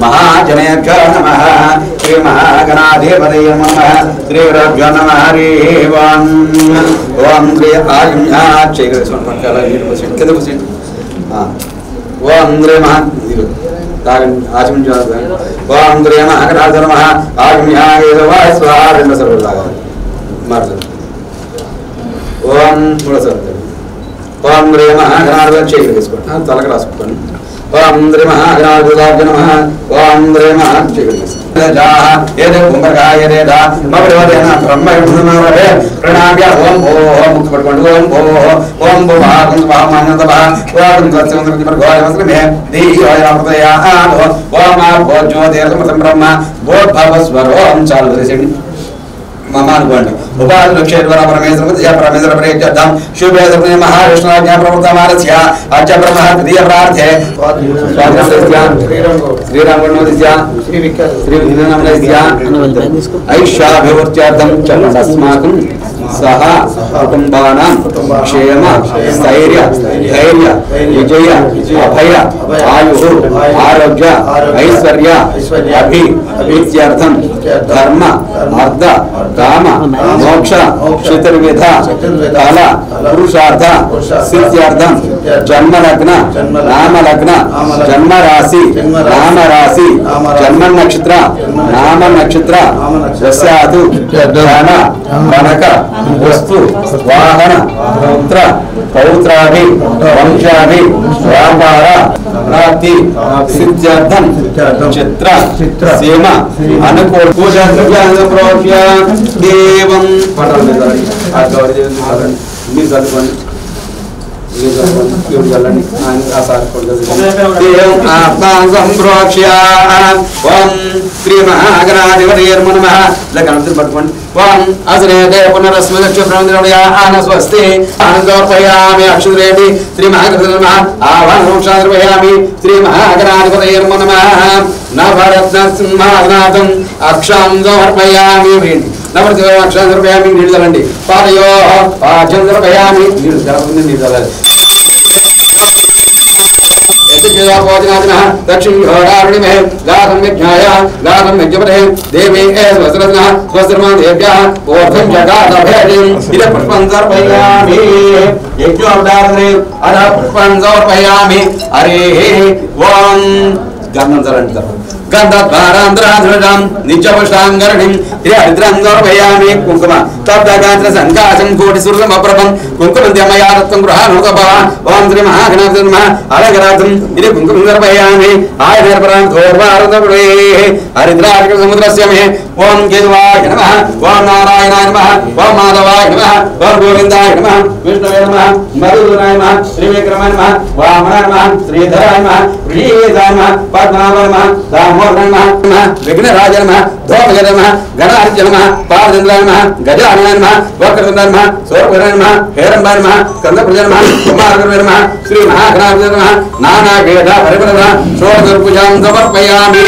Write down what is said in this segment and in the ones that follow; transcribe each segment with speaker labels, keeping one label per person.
Speaker 1: महाजनेभ्यो नमः श्री महागणाधिपतये नमः श्री गुरुभ्यो नमः हरि ओम श्री आयुष्य ओम श्री महा आचमन ओम श्री महागणाधिपतये नमः आयुष्य स्वाहा ओम ओम रे महागणाधिपतये तलक रासुकोंడి ओम रे महागणाधिपतये नमः ओम रे महागणाधिपतये येदे कुंभकाय येदा मगरवदेना ब्रह्मयुर्नमरे प्रणाम्य ओम ओम मुक्त पटकोंడి ओम भो महागण महामानतबा ओम गच्छंद्र प्रगोय वस्त्रमे देयोय अमृतया ओम भो ज्योतिर्गमतं ब्रह्म बोध भवस्वर ओम चालु చేయండి ममानुगोंడి उपाधि लक्ष्यद्वारा परमेश्वर प्रेक्षार्थं शुभे सर्वे महाविष्णुज्ञा प्रवर्तमानस्य अच्च ब्रह्म द्वितीय प्रार्थे श्रीराम गुणोदस्य श्री विद्यानामनस्य ऐश्वर्याभिवृद्ध्यर्थं च अस्माकं सह कुटुंबानां क्षेम स्थैर्य धैर्य विजय अभय आयु आरोग्य ऐश्वर्य अभिवृद्ध्यर्थं धर्म अर्थ काम मोक्ष चतुर्विध फल पुरुषार्थ सिद्ध्यर्थं जन्म लग्न नाम लग्न जन्म राशि नाम राशि जन्म नक्षत्र नाम नक्षत्र दस्यातु धन कनक वस्तु वाहन पुत्र पौत्राभि वंशाभि व्यापार प्राप्ति सिद्ध्यर्थं चित्र सीमा अनुकूल पूजा द्रव्यान् प्रोक्ष्य देवं पटल श्री महागणाधिपतये नमः ओम अजनेते पुनरस्मदक्ष ब्रह्मदेवया स्वस्ति आनंदोर्पयामि अक्षुरेणि श्री महागणाधिपतये नमः आवाहनोक्षाद्रपयामि श्री महागणाधिपतये नमः नवरत्न सिंहासनाथं अक्षांदोर्पयामि नवरत्न अक्षांदोर्पयामि निडलंడి पादयो पाचंदोर्पयामि निडलंడి दक्षिण घोड़ारणिमे गाधं विज्ञाय गाधं विज्ञपते देवी स्वस्त्रस्नः स्वस्त्रमां देव्याः ओर्धं जगादभेदिं इदं पुष्पं समर्पयामि यज्ञोपदारणे अध पुष्पं समर्पयामि हरिः ओम गन्धं चरणं गन्धद्वारान्तराधृतं नित्यपुष्टाङ्गरणिं हरिद्रं समर्पयामि कुङ्कुम तप्तगात्र संकाशं कोटिसुरसमप्रभं कुङ्कुमद्यमयारत्वं गृहाणोतभव ओम श्री महागणाधिपतये नमः अलंकरार्थं इति कुङ्कुमं समर्पयामि आयनर्परां धोर्वारतपुरे हरिद्रार्कसमुद्रस्य मे ओम केशवाय नमः ओम नारायणाय नमः ओम माधवाय नमः ओम गोविन्दाय नमः विष्णवे नमः मधुसूदनाय नमः श्रीविक्रमाय नमः वामनाय नमः श्रीधराय नमः प्रियेदाय नमः पद्मनाभाय नमः दामोदराय नमः विघ्नराजाय नमः धूमकेतवे नमः गणाधिपतये नमः पार्वतीन्द्राय नमः गजाननाय नमः वक्रतुण्डाय नमः सूर्यपुत्राय नमः हेरम्बाय नमः स्कन्दपुत्राय नमः कुमारगुरुवे नमः श्री महागणाधिपतये नमः नानावेद परिपदः षोडशपूजां समर्पयामि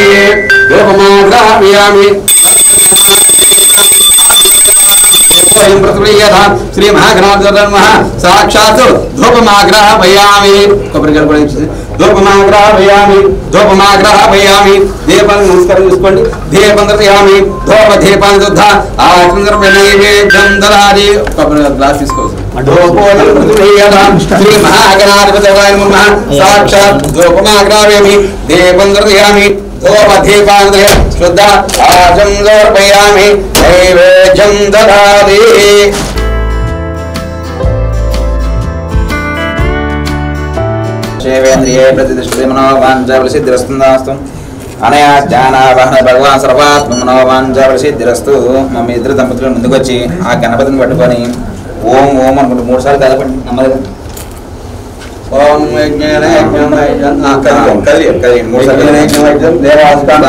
Speaker 1: धूपमाग्रापयामि श्री महागणाधिपतये नमः साक्षात् धूपमाग्रापयामि धूपमाग्रापयामि धूपमाग्रापयामि दीपं नमस्कारं చేసుకోండి दीपं दर्शयामि धूप दीपान शुद्ध आचमन नैवेद्यं ददामि ग्लास తీసుకోండి श्री महागणाधिपतये नमः साक्षात् धूपमाग्रापयामि दीपं दर्शयामि धूप दीपान शुद्ध आचमन समर्पयामि नैवेद्यं ददामि शिवेन्द्रिये प्रतिष्ठिते मनोवाञ्छाफलसिद्धिरस्तु अनया ज्ञानावाहन भगवान सर्वात्म मनोवाञ्छाफलसिद्धिरस्तु मम्मी इద్దరు దంపతులు ముందుకు వచ్చి ఆ గణపతిని పట్టుకొని ఓం ఓం అనుకుంటూ 3 సార్లు కలపండి నమ్మదు ఓం యజ్ఞేన కలియం 3 సార్లు యజ్ఞం దేవాస్కాం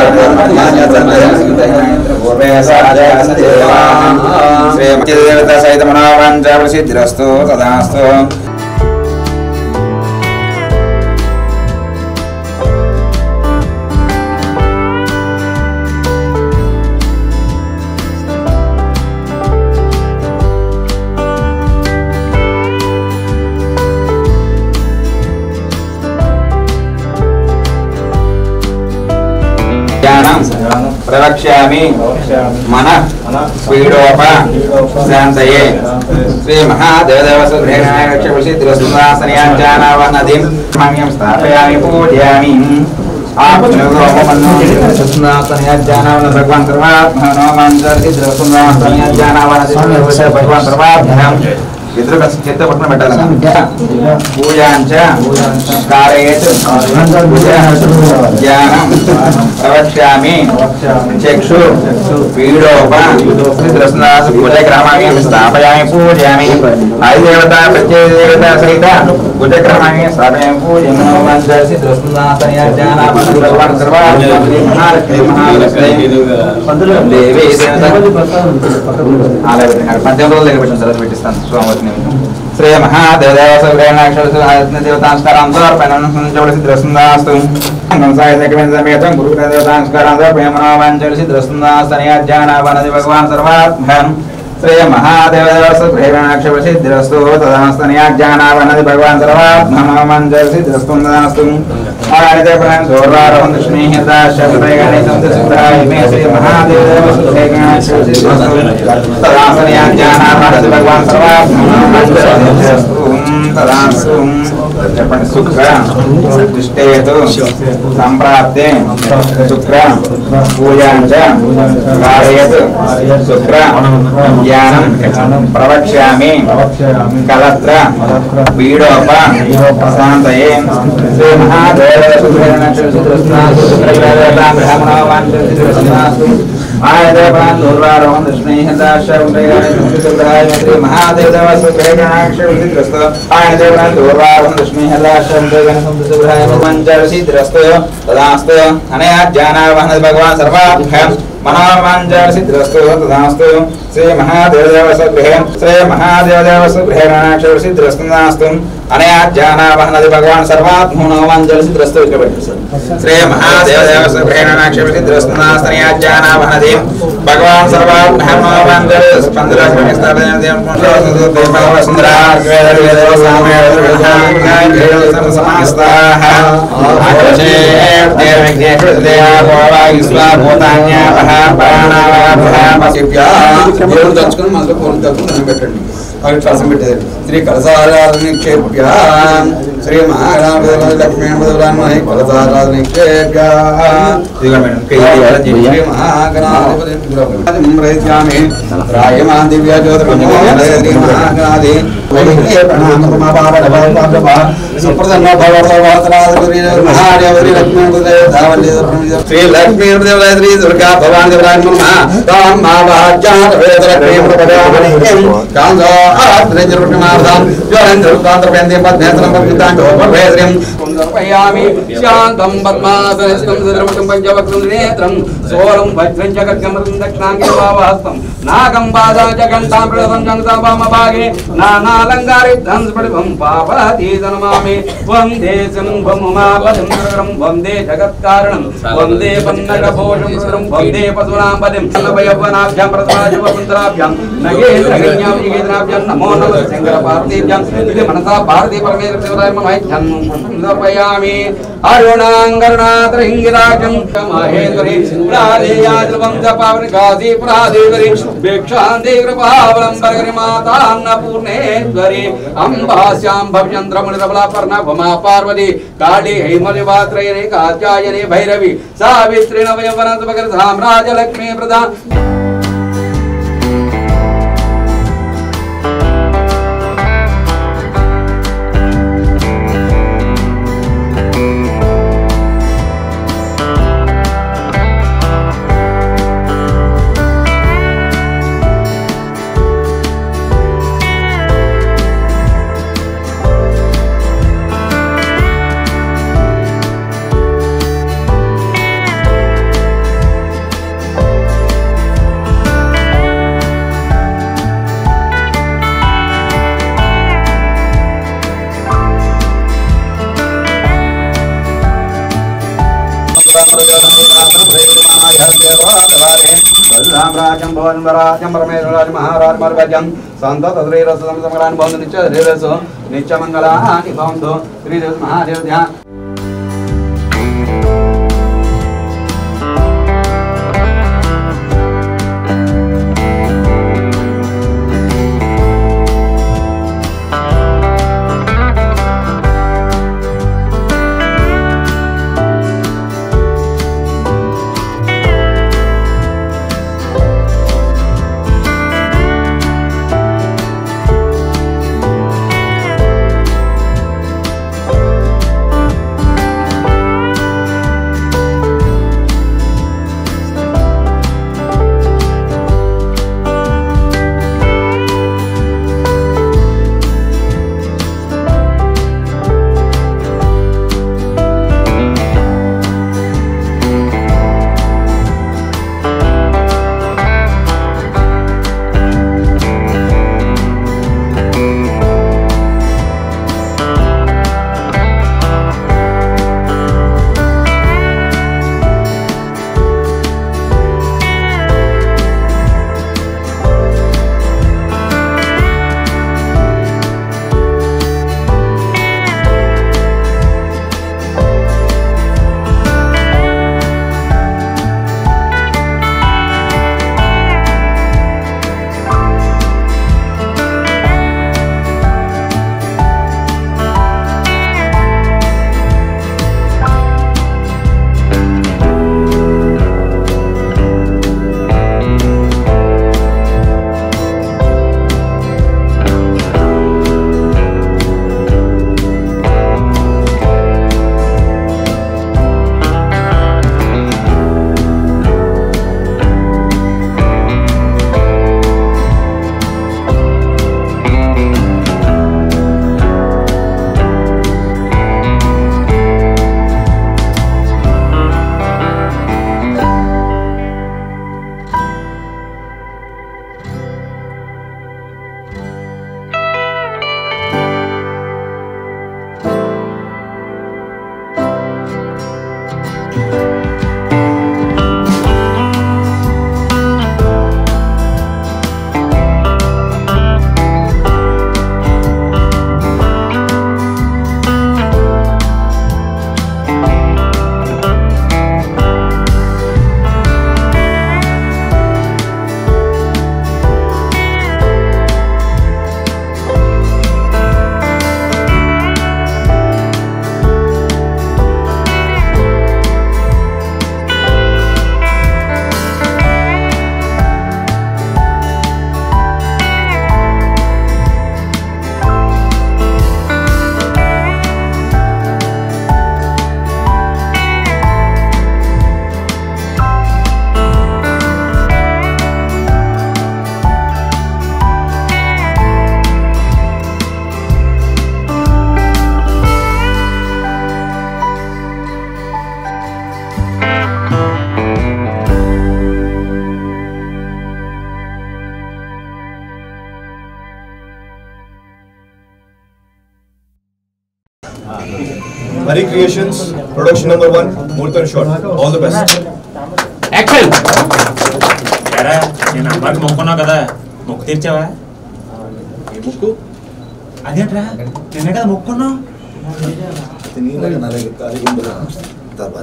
Speaker 1: శ్రీ దేవత సహిత మనోవాञ्छाफलसिद्धिरस्तु తదాస్తు ప్రవక్ష్యామి మన స్పీడోప శాంతయే శ్రీ మహాదేవదేవసృహేణాక్షిరస్తునాసనయాజ్ఞానావనదిం మమ్యం స్థాపయామి పూజయామి भगवान चित्रपटन पूजा प्रवक्ष्यामि चक्षु पीडोप भुजग्रामाणि स्थापयामि पूजयामि आदिदेवता प्रत्ययदेवता सहित भुजग्रामाणि स्थापयामि पूजयामि भगवान देवी श्री महादेवदेवतांस्कारांस्तु भगवान सर्वात्मन श्री महादेवदेवसिद्धिरस्तु तदास्तनयाज्ञानावनदि भगवान सर्वात्मनमञ्जलसिद्धिरस्तु तदास्तु श्री महादेवदेवसिद्धिरस्तु तदास्तनयाज्ञानावनदि भगवान सर्वात्मनमञ्जलसिद्धिरस्तु तदास्तु शुक्र तिष्ठेतु संप्राप्ते शुक्र पूजाञ्च कारयतु शुक्र ज्ञानं प्रवक्ष्यामि कलत्र पीडोप शान्तये श्री भगवान सर्वाभ्याम मनोवांछसिद्धिरस्तु तदास्तु श्री महादेवदेवसुगृहे श्री महादेवदेवसुगृहेणाक्षरसिद्धिरस्तु तदास्तु अनया ज्ञानावहनदि भगवान सर्वात्मनोवांछसिद्धिरस्तु श्री महादेवदेवसुगृहेणाक्षरसिद्धिरस्तु तदास्तनया ज्ञानावहनदि भगवान श्री कलशाराधनिक्षेप्य श्री महागणाधिपति लक्ष्मीनारायण कलशाराधनिक्षेप्य श्री महागणाधिपति रायमान दिव्य ज्योतिर्मय महागणाधि प्रणाम सुप्रसन्न महादेवरी लक्ष्मी श्री लक्ष्मी श्री दुर्गा भवानी शांतं पद्मासनस्थं सदृशं पंचवक्त्रं नेत्रं सोलं वज्रं च खड्गमृतं दक्षिणाङ्गे वाहस्तं नागं पादं च घण्टां प्रदं वामभागे नानालङ्कारितं स्फटिकं पापतीतनमामि वन्दे शम्भुं उमापतिं सुरं वन्दे जगत्कारणं वन्दे पन्नगभूषं सुरं वन्दे पशूनां पतिं नवयौवनाभ्यां प्रथमाजवपुत्राभ्यां नगेन्द्रगण्यां जिगेन्द्राभ्यां नमो नमः शङ्करपार्वतीभ्यां इति मनसा पार्वती परमेश्वराय मम ऐक्यं समर्पयामि अरुणांगरुणाद्रहिंगिराजं महेश्वरी राधेयाजलवं जपावनिकासी प्रादेवरी भिक्षान्ते कृपावलम्बरगरि माता अन्नपूर्णेश्वरी अम्बास्यां भवचन्द्रमणिरबला पर्णभमा पार्वती काली हैमलिवात्रयने कात्यायने भैरवी सावित्री नवयवनसमग्र साम्राज्यलक्ष्मी प्रदान राजं भवनराजं परमेश्वराज महाराज मर्वजं संत तद्रीरसं समग्रान भवन्तु नित्यरीरसो नित्यमंगलानि भवन्तु श्री महादेव ध्यान
Speaker 2: Hari Creations, production number 1, Murthan shot. All the best.
Speaker 1: Action!
Speaker 3: Yara, నేను అమ్మకి మొక్కున్నావు కదా, మొక్కు తీర్చావా? ఏ మొక్కు? అదేంట్రా, నిన్నే కదా మొక్కున్నావు?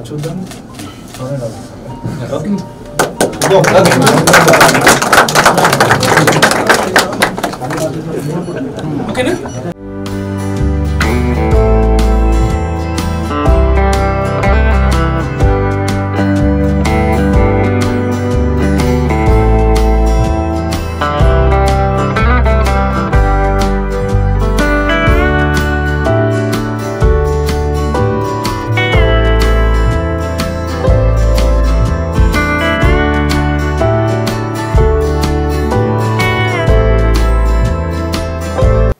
Speaker 2: చూద్దాం.
Speaker 1: ఓకేనా?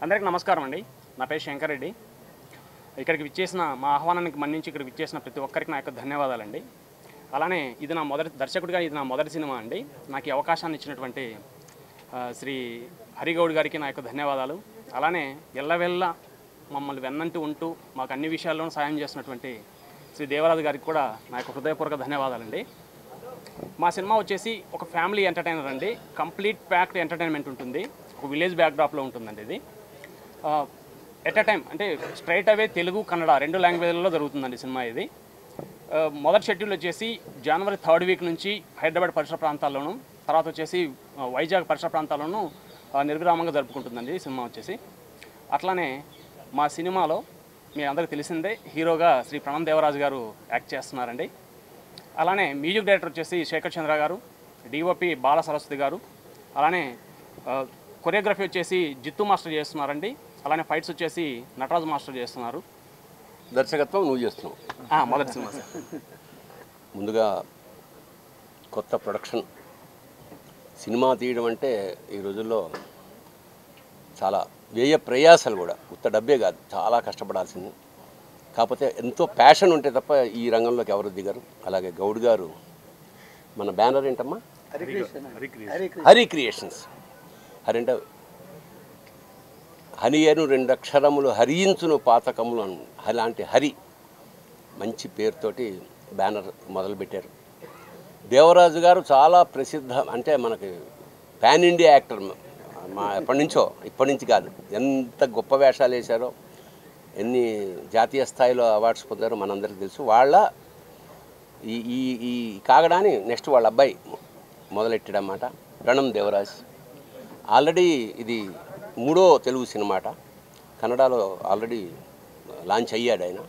Speaker 4: అందరికీ నమస్కారం అండి. నా పేరు శంకర్ రెడ్డి. ఇక్కడికి విచ్చేసిన మా ఆహ్వానానికి మన్నించి ఇక్కడికి విచ్చేసిన ప్రతి ఒక్కరికి నా యొక్క ధన్యవాదాలండి. అలానే ఇది నా మొదటి దర్శకుడిగా ఇది నా మొదటి సినిమా అండి. నాకు ఈ అవకాశాన్ని ఇచ్చినటువంటి శ్రీ హరిగౌడ్ గారికి నా యొక్క ధన్యవాదాలు. అలానే ఎల్లవెల్ల మమ్మల్ని వెన్నంటూ ఉంటూ మాకు అన్ని విషయాల్లోనూ సాయం చేసినటువంటి శ్రీ దేవరాజు గారికి కూడా నా యొక్క హృదయపూర్వక ధన్యవాదాలండి. మా సినిమా వచ్చేసి ఒక ఫ్యామిలీ ఎంటర్టైనర్ అండి. కంప్లీట్ ప్యాక్డ్ ఎంటర్టైన్మెంట్ ఉంటుంది. ఒక విలేజ్ బ్యాక్డ్రాప్లో ఉంటుందండి. ఇది ఎట్ అ టైం అంటే స్ట్రైట్ అవే తెలుగు కన్నడ 2 లాంగ్వేజ్లలో జరుగుతుందండి సినిమా. ఇది మొదటి షెడ్యూల్ వచ్చేసి జనవరి 3rd వీక్ నుంచి హైదరాబాద్ పరిసర ప్రాంతాల్లోనూ, తర్వాత వచ్చేసి వైజాగ్ పరిసర ప్రాంతాల్లోనూ నిర్విరామంగా జరుపుకుంటుందండి ఈ సినిమా వచ్చేసి. అట్లానే మా సినిమాలో మీ అందరికీ తెలిసిందే హీరోగా శ్రీ ప్రణం దేవరాజు గారు యాక్ట్ చేస్తున్నారండి. అలానే మ్యూజిక్ డైరెక్టర్ వచ్చేసి శేఖర్ చంద్ర గారు, డిఓపి బాల సరస్వతి గారు, అలానే కొరియోగ్రఫీ వచ్చేసి జిత్తు మాస్టర్ చేస్తున్నారండి. అలానే ఫైట్స్ వచ్చేసి నటరాజు మాస్టర్ చేస్తున్నారు.
Speaker 5: దర్శకత్వం నువ్వు చేస్తున్నావు?
Speaker 4: మొదటి సినిమా సార్.
Speaker 5: ముందుగా కొత్త ప్రొడక్షన్ సినిమా తీయడం అంటే ఈ రోజుల్లో చాలా వ్యయ ప్రయాసాలు కూడా, ఉత్త డబ్బే కాదు, చాలా కష్టపడాల్సింది. కాకపోతే ఎంతో ప్యాషన్ ఉంటే తప్ప ఈ రంగంలోకి ఎవరు దిగరు. అలాగే గౌడ్ గారు, మన బ్యానర్ ఏంటమ్మా? హరి క్రియేషన్స్. హరి అంటే హని అను 2 అక్షరములు హరించును పాతకములు అలాంటి హరి మంచి పేరుతోటి బ్యానర్ మొదలుపెట్టారు. దేవరాజు గారు చాలా ప్రసిద్ధ, అంటే మనకి పాన్ ఇండియా యాక్టర్. మా ఇప్పటి నుంచి కాదు, ఎంత గొప్ప వేషాలు వేశారో, ఎన్ని జాతీయ స్థాయిలో అవార్డ్స్ పొందారో మనందరికీ తెలుసు. వాళ్ళ ఈ కాగడాని నెక్స్ట్ వాళ్ళ అబ్బాయి మొదలెట్టాడన్నమాట, ప్రణం దేవరాజ్. ఆల్రెడీ ఇది 3వ తెలుగు సినిమాట. కన్నడలో ఆల్రెడీ లాంచ్ అయ్యాడు ఆయన.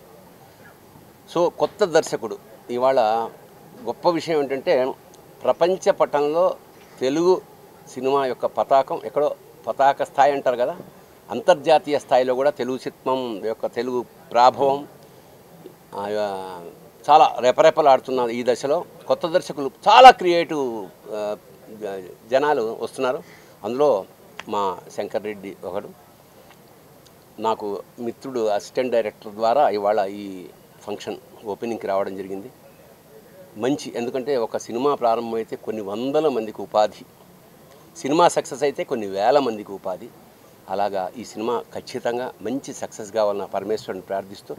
Speaker 5: సో కొత్త దర్శకుడు. ఇవాళ గొప్ప విషయం ఏంటంటే ప్రపంచ పటంలో తెలుగు సినిమా యొక్క పతాకం ఎక్కడో, పతాక స్థాయి అంటారు కదా, అంతర్జాతీయ స్థాయిలో కూడా తెలుగు సినిమా యొక్క తెలుగు ప్రాభవం చాలా రెపరెపలాడుతున్నారు. ఈ దశలో కొత్త దర్శకులు చాలా క్రియేటివ్ జనాలు వస్తున్నారు. అందులో మా శంకర్ రెడ్డి ఒకడు, నాకు మిత్రుడు, అసిస్టెంట్ డైరెక్టర్ ద్వారా ఇవాళ ఈ ఫంక్షన్ ఓపెనింగ్కి రావడం జరిగింది. మంచి, ఎందుకంటే ఒక సినిమా ప్రారంభమైతే కొన్ని వందల మందికి ఉపాధి, సినిమా సక్సెస్ అయితే కొన్ని వేల మందికి ఉపాధి. అలాగా ఈ సినిమా ఖచ్చితంగా మంచి సక్సెస్ కావాలని పరమేశ్వరుని ప్రార్థిస్తూ,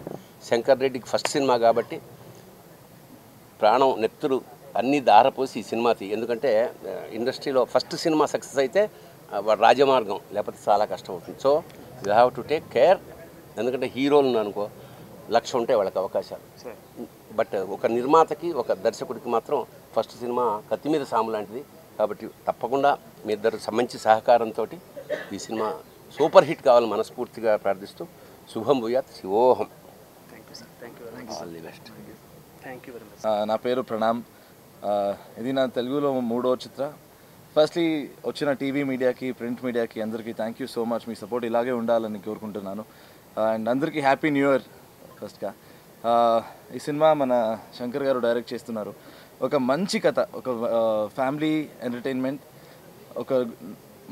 Speaker 5: శంకర్ రెడ్డికి ఫస్ట్ సినిమా కాబట్టి ప్రాణం నెత్తురు అన్నీ దారపోసి ఈ సినిమా ఎందుకంటే ఇండస్ట్రీలో ఫస్ట్ సినిమా సక్సెస్ అయితే రాజమార్గం, లేకపోతే చాలా కష్టం అవుతుంది. So you have to take care. ఎందుకంటే హీరోలు అనుకో 1,00,000 ఉంటాయి వాళ్ళకి అవకాశాలు, బట్ ఒక నిర్మాతకి, ఒక దర్శకుడికి మాత్రం ఫస్ట్ సినిమా కత్తి మీద సాము లాంటిది. కాబట్టి తప్పకుండా మీ ఇద్దరు మంచి సహకారంతో ఈ సినిమా సూపర్ హిట్ కావాలని మనస్ఫూర్తిగా ప్రార్థిస్తూ శుభం భూయాత్. శివోహం. All the best.
Speaker 6: నా పేరు ప్రణామ్. ఇది నా తెలుగులో 3వ చిత్ర. ఫస్ట్లీ వచ్చిన టీవీ మీడియాకి, ప్రింట్ మీడియాకి అందరికీ thank you so much. Me support ఇలాగే ఉండాలని కోరుకుంటున్నాను. అండ్ అందరికీ హ్యాపీ న్యూ ఇయర్ ఫస్ట్గా. ఈ సినిమా మన శంకర్ గారు డైరెక్ట్ చేస్తున్నారు. ఒక మంచి కథ, ఒక ఫ్యామిలీ ఎంటర్టైన్మెంట్, ఒక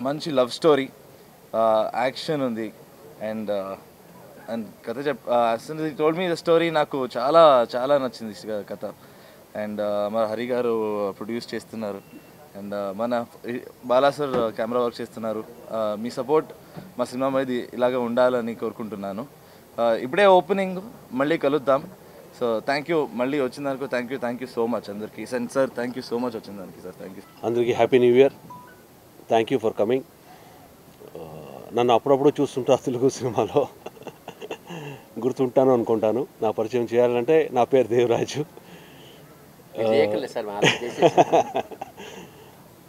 Speaker 6: మంచి లవ్ స్టోరీ, యాక్షన్ ఉంది. అండ్ కథ టోల్డ్ మీ ద స్టోరీ, నాకు చాలా చాలా నచ్చింది కథ. అండ్ మన హరి గారు ప్రొడ్యూస్ చేస్తున్నారు. అండ్ మన బాలా సార్ కెమెరా వర్క్ చేస్తున్నారు. మీ సపోర్ట్ మా సినిమా మీద ఇలాగ ఉండాలని కోరుకుంటున్నాను. ఇప్పుడే ఓపెనింగ్, మళ్ళీ కలుద్దాం. సో థ్యాంక్ యూ, మళ్ళీ వచ్చిన దానికి థ్యాంక్ యూ సో మచ్ అందరికీ. Sir thank you so much వచ్చిన దానికి సార్. థ్యాంక్ యూ
Speaker 7: అందరికీ. Happy new year. Thank you for coming. నన్ను అప్పుడప్పుడు చూస్తుంటా తెలుగు సినిమాలో, గుర్తుంటాను అనుకుంటాను. నా పరిచయం చేయాలంటే నా పేరు దేవరాజు.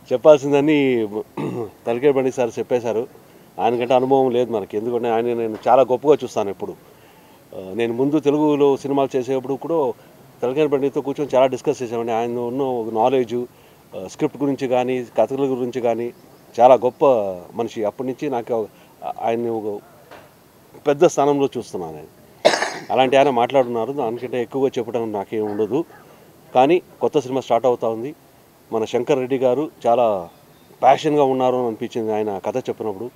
Speaker 7: చెప్పాల్సిందని తలకే బండి సార్ చెప్పేశారు. ఆయనకంటే అనుభవం లేదు మనకి, ఎందుకంటే ఆయన నేను చాలా గొప్పగా చూస్తాను ఎప్పుడు. నేను ముందు తెలుగులో సినిమాలు చేసేటప్పుడు కూడా తలకే బండితో కూర్చొని చాలా డిస్కస్ చేసామండి. ఆయన ఉన్న నాలెడ్జు స్క్రిప్ట్ గురించి కానీ కథల గురించి కానీ చాలా గొప్ప మనిషి. అప్పటి నుంచి నాకు ఆయన్ని ఒక పెద్ద స్థానంలో చూస్తున్నాను. అలాంటి ఆయన మాట్లాడుతున్నారు. దానికంటే ఎక్కువగా చెప్పడం నాకేం ఉండదు. కానీ కొత్త సినిమా స్టార్ట్ అవుతూ ఉంది. మన శంకర్ రెడ్డి గారు చాలా ప్యాషన్గా ఉన్నారు అని అనిపించింది ఆయన కథ చెప్పినప్పుడు.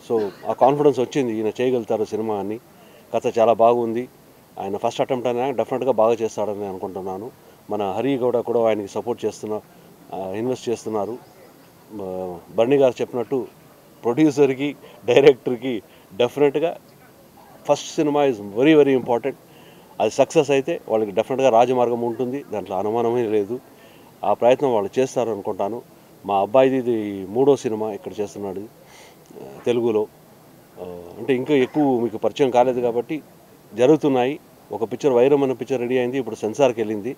Speaker 7: సో ఆ కాన్ఫిడెన్స్ వచ్చింది, ఈయన చేయగలుగుతారు సినిమా అని. కథ చాలా బాగుంది. ఆయన ఫస్ట్ అటెంప్ట్ అయినా డెఫినెట్గా బాగా చేస్తాడని అనుకుంటున్నాను. మన హరి గౌడ కూడా ఆయనకి సపోర్ట్ ఇన్వెస్ట్ చేస్తున్నారు. బర్నీ గారు చెప్పినట్టు ప్రొడ్యూసర్కి డైరెక్టర్కి డెఫినెట్గా first cinema is very very important. అది సక్సెస్ అయితే వాళ్ళకి డెఫినెట్గా రాజమార్గం ఉంటుంది, దాంట్లో అనుమానమే లేదు. ఆ ప్రయత్నం వాళ్ళు చేస్తారు అనుకుంటాను. మా అబ్బాయిది ఇది 3వ సినిమా ఇక్కడ చేస్తున్నాడు తెలుగులో. అంటే ఇంకా ఎక్కువ మీకు పరిచయం కాలేదు కాబట్టి జరుగుతున్నాయి. ఒక పిక్చర్ వైరం అనే పిక్చర్ రెడీ అయింది, ఇప్పుడు సెన్సార్కి వెళ్ళింది.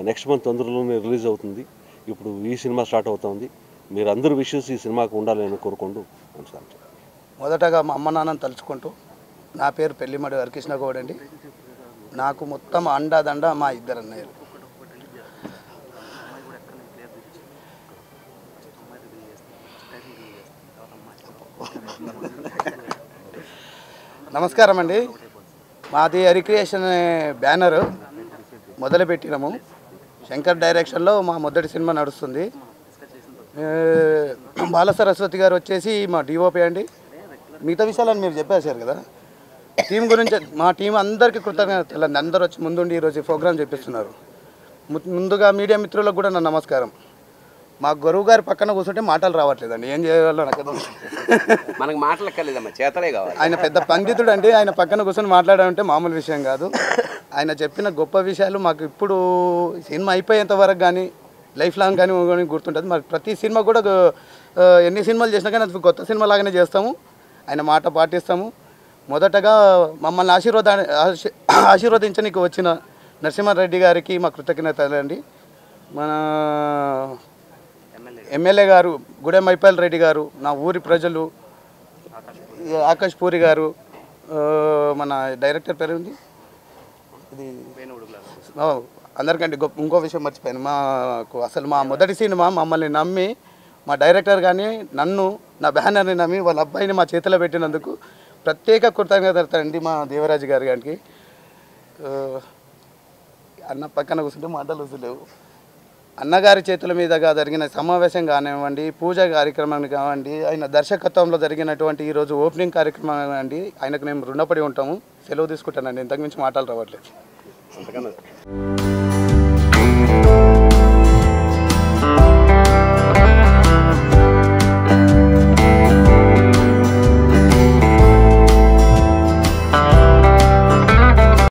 Speaker 7: నెక్స్ట్ మంత్ తొందరలోనే రిలీజ్ అవుతుంది. ఇప్పుడు ఈ సినిమా స్టార్ట్ అవుతుంది. మీరు అందరూ విషెస్ ఈ సినిమాకు ఉండాలని కోరుకుంటూ నమస్కారం.
Speaker 8: మొదటగా మా అమ్మ నాన్నని తలుచుకుంటూ, నా పేరు పెళ్లిమడి హరికృష్ణ గౌడ్ అండి. నాకు మొత్తం అండాదండ మా ఇద్దరు అన్నయ్యలు. నమస్కారం అండి. మాది హరిక్రియేషన్ బ్యానరు మొదలుపెట్టినాము. శంకర్ డైరెక్షన్లో మా మొదటి సినిమా నడుస్తుంది. బాల సరస్వతి గారు వచ్చేసి మా డిఓపి అండి. మిగతా విషయాలను మీరు చెప్పేశారు కదా. టీం గురించి మా టీం అందరికీ కృతజ్ఞతలు. అందరూ వచ్చి ముందుండి ఈరోజు ప్రోగ్రామ్ చేపిస్తున్నారు. ముందుగా మీడియా మిత్రులకు కూడా నా నమస్కారం. మా గురువు గారి పక్కన కూర్చుంటే మాటలు రావట్లేదండి, ఏం చేయాలో నాకు
Speaker 5: మనకు మాటలు ఎక్కర్లేదమ్మా, చేతలే కావాలి.
Speaker 8: ఆయన పెద్ద పండితుడు అండి. ఆయన పక్కన కూర్చొని మాట్లాడాలంటే మామూలు విషయం కాదు. ఆయన చెప్పిన గొప్ప విషయాలు మాకు ఇప్పుడు సినిమా అయిపోయేంత వరకు కానీ లైఫ్ లాంగ్ కానీ గుర్తుంటుంది. మరి ప్రతి సినిమా కూడా ఎన్ని సినిమాలు చేసినా కానీ అది కొత్త సినిమా లాగానే చేస్తాము. ఆయన మాట పాటిస్తాము. మొదటగా మమ్మల్ని ఆశీర్వదించడానికి వచ్చిన నరసింహారెడ్డి గారికి మా కృతజ్ఞతలు అండి. మన ఎమ్మెల్యే గారు గుడెం మైపాల్ రెడ్డి గారు, నా ఊరి ప్రజలు, ఆకాష్ పూరి గారు, మన డైరెక్టర్ పేరు ఉంది ఇది అందరికంటే ఇంకో విషయం మర్చిపోయాను. మాకు అసలు మా మొదటి సినిమా మమ్మల్ని నమ్మి మా డైరెక్టర్ కానీ నన్ను నా బ్యానర్ని నమ్మి వాళ్ళ అబ్బాయిని మా చేతిలో పెట్టినందుకు ప్రత్యేక కృతజ్ఞత అండి మా దేవరాజు గారి గారికి. అన్న పక్కన కూర్చుంటే మాటలు వస్తలేవు. అన్నగారి చేతుల మీదుగా జరిగిన సమావేశం కానివ్వండి, పూజ కార్యక్రమం కానివ్వండి, ఆయన దర్శకత్వంలో జరిగినటువంటి ఈరోజు ఓపెనింగ్ కార్యక్రమం కానివ్వండి, ఆయనకు మేము రుణపడి ఉంటాము. సెలవు తీసుకుంటానండి, ఇంతకుమించి మాటలు రావట్లేదు.